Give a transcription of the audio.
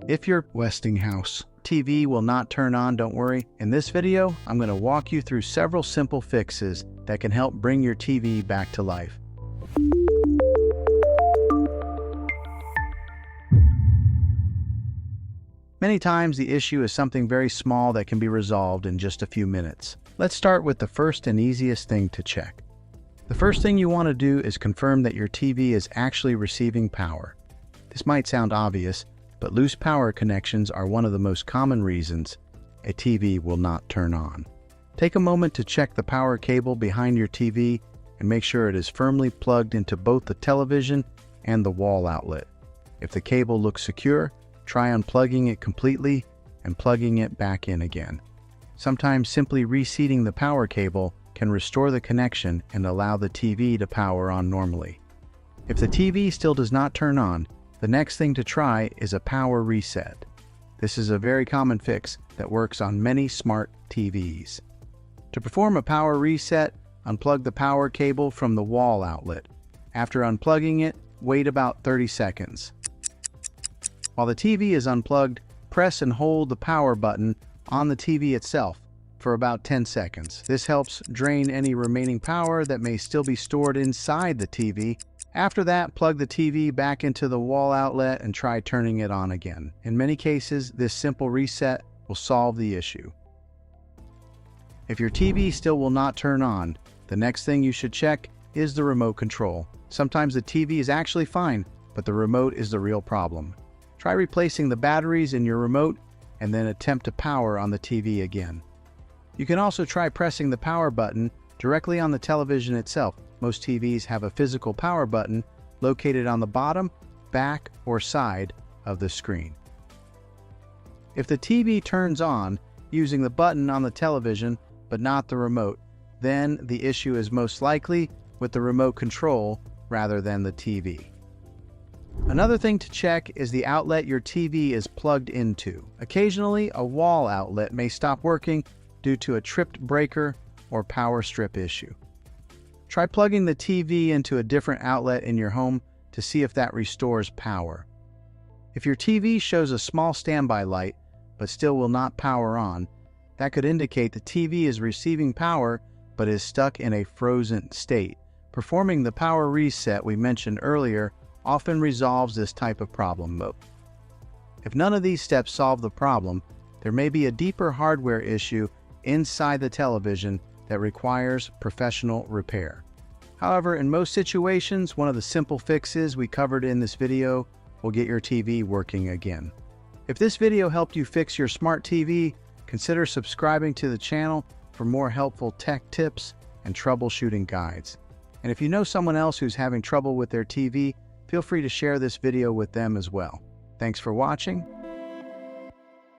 If your Westinghouse TV will not turn on, don't worry. In this video, I'm going to walk you through several simple fixes that can help bring your TV back to life. Many times the issue is something very small that can be resolved in just a few minutes. Let's start with the first and easiest thing to check. The first thing you want to do is confirm that your TV is actually receiving power. This might sound obvious, but loose power connections are one of the most common reasons a TV will not turn on. Take a moment to check the power cable behind your TV and make sure it is firmly plugged into both the television and the wall outlet. If the cable looks secure, try unplugging it completely and plugging it back in again. Sometimes simply reseating the power cable can restore the connection and allow the TV to power on normally. If the TV still does not turn on, the next thing to try is a power reset. This is a very common fix that works on many smart TVs. To perform a power reset, unplug the power cable from the wall outlet. After unplugging it, wait about 30 seconds. While the TV is unplugged, press and hold the power button on the TV itself for about 10 seconds. This helps drain any remaining power that may still be stored inside the TV. After that, plug the TV back into the wall outlet and try turning it on again. In many cases, this simple reset will solve the issue. If your TV still will not turn on, the next thing you should check is the remote control. Sometimes the TV is actually fine, but the remote is the real problem. Try replacing the batteries in your remote and then attempt to power on the TV again. You can also try pressing the power button directly on the television itself. Most TVs have a physical power button located on the bottom, back, or side of the screen. If the TV turns on using the button on the television but not the remote, then the issue is most likely with the remote control rather than the TV. Another thing to check is the outlet your TV is plugged into. Occasionally, a wall outlet may stop working due to a tripped breaker or power strip issue. Try plugging the TV into a different outlet in your home to see if that restores power. If your TV shows a small standby light but still will not power on, that could indicate the TV is receiving power but is stuck in a frozen state. Performing the power reset we mentioned earlier often resolves this type of problem. If none of these steps solve the problem, there may be a deeper hardware issue inside the television that requires professional repair. However, in most situations, one of the simple fixes we covered in this video will get your TV working again. If this video helped you fix your smart TV, consider subscribing to the channel for more helpful tech tips and troubleshooting guides. And if you know someone else who's having trouble with their TV, feel free to share this video with them as well. Thanks for watching.